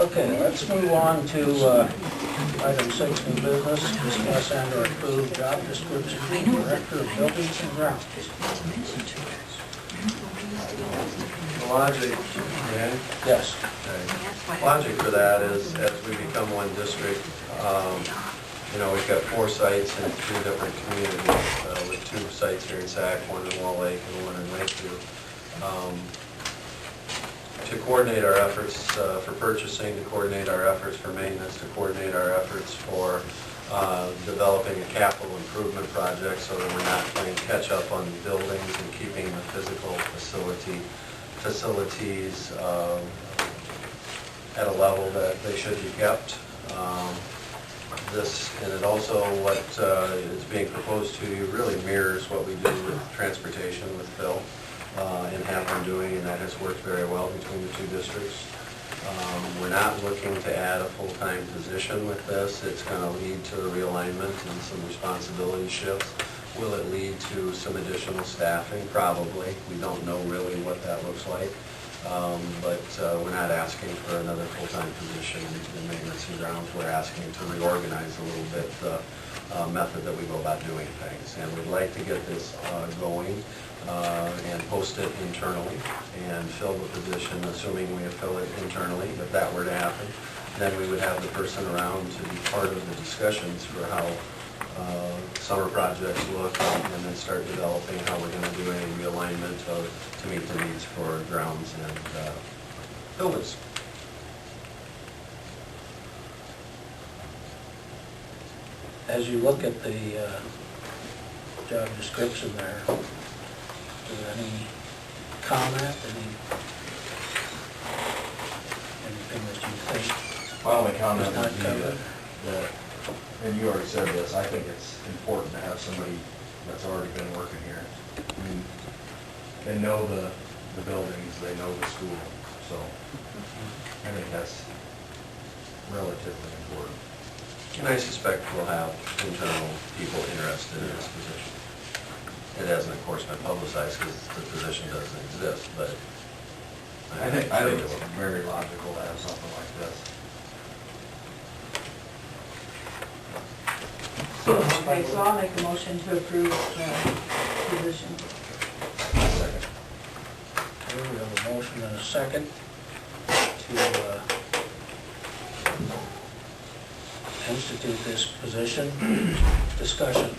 Okay, let's move on to item 6, new business, discuss and or approve job description for Director of Buildings and Grounds. The logic, Yes. logic for that is as we become one district, we've got 4 sites in 3 different communities, with 2 sites here in Sac, 1 in Wall Lake and 1 in Lakeview. To coordinate our efforts for purchasing, to coordinate our efforts for maintenance, to coordinate our efforts for developing a capital improvement project so that we're not playing catch up on buildings and keeping the physical facilities at a level that they should be kept. And it also, what is being proposed to you really mirrors what we do with transportation with Phil and have been doing, and that has worked very well between the 2 districts. We're not looking to add a full-time position with this. It's going to lead to a realignment and some responsibility shifts. Will it lead to some additional staffing? Probably. We don't know really what that looks like. But we're not asking for another full-time position in maintenance and grounds. We're asking to reorganize a little bit the method that we go about doing things. And we'd like to get this going and post it internally and fill the position, assuming we fill it internally. If that were to happen, then we would have the person around to be part of the discussions for how summer projects look, and then start developing how we're going to do any realignment to meet the needs for grounds and buildings. As you look at the job description there, is there any comment, anything that you think? My only comment is not would be covered? that, and you already said this, I think it's important to have somebody that's already been working here. I mean, they know the buildings, they know the school, so I think that's relatively important. And I suspect we'll have internal people interested in this position. It hasn't, of course, been publicized because the position doesn't exist, but I think it's very logical to have something like this. Okay, so I'll make a motion to approve the position. Second. Okay, we have a motion and a second to institute this position. Discussion.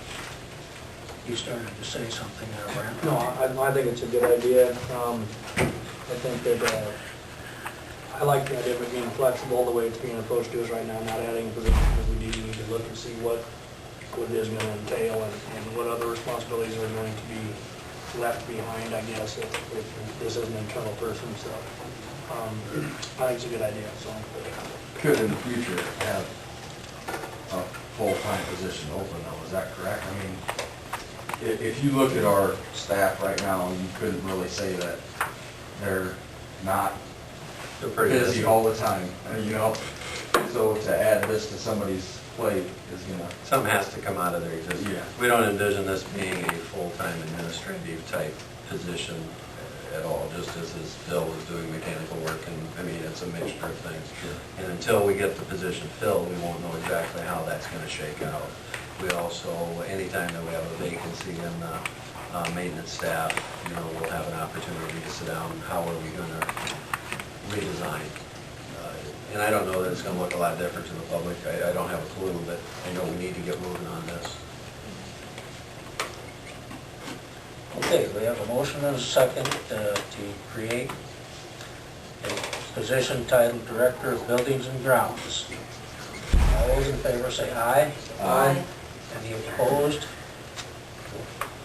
You started to say something there, Brent. No, I think it's a good idea. I think that I like the idea of it being flexible the way it's being approached to us right now, not adding a position, because we do need to look and see what it is going to entail and what other responsibilities are going to be left behind, I guess, if this is an internal person. So I think it's a good idea. So Could in the future have a full-time position open though, is that correct? I mean, if you look at our staff right now, you couldn't really say that they're not they're pretty busy all the time, so to add this to somebody's plate is gonna... Something has to come out of their existence. Yeah. We don't envision this being a full-time administrative type position at all, just as Phil was doing mechanical work, and I mean, it's a mixture of things. Sure. And until we get the position filled, we won't know exactly how that's going to shake out. We also, anytime that we have a vacancy in the maintenance staff, we'll have an opportunity to sit down, how are we going to redesign? And I don't know that it's going to look a lot different to the public. I don't have a clue, but I know we need to get moving on this. Okay, we have a motion and a second to create a position titled Director of Buildings and Grounds. All those in favor say aye. Aye. Any opposed?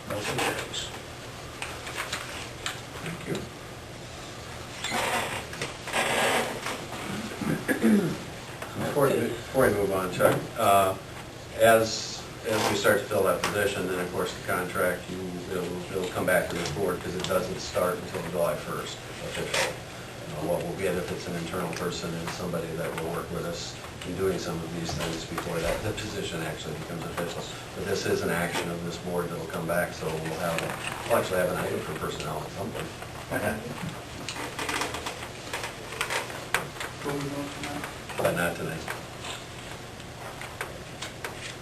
Motion carries. Thank you. Before we move on, Chuck, as we start to fill that position, then of course the contract, it'll come back to this board because it doesn't start until July 1st officially. What we'll get if it's an internal person is somebody that will work with us in doing some of these things before the position actually becomes official. But this is an action of this board that will come back, so we'll actually have an item for personnel at some point. before we vote tonight? but not tonight.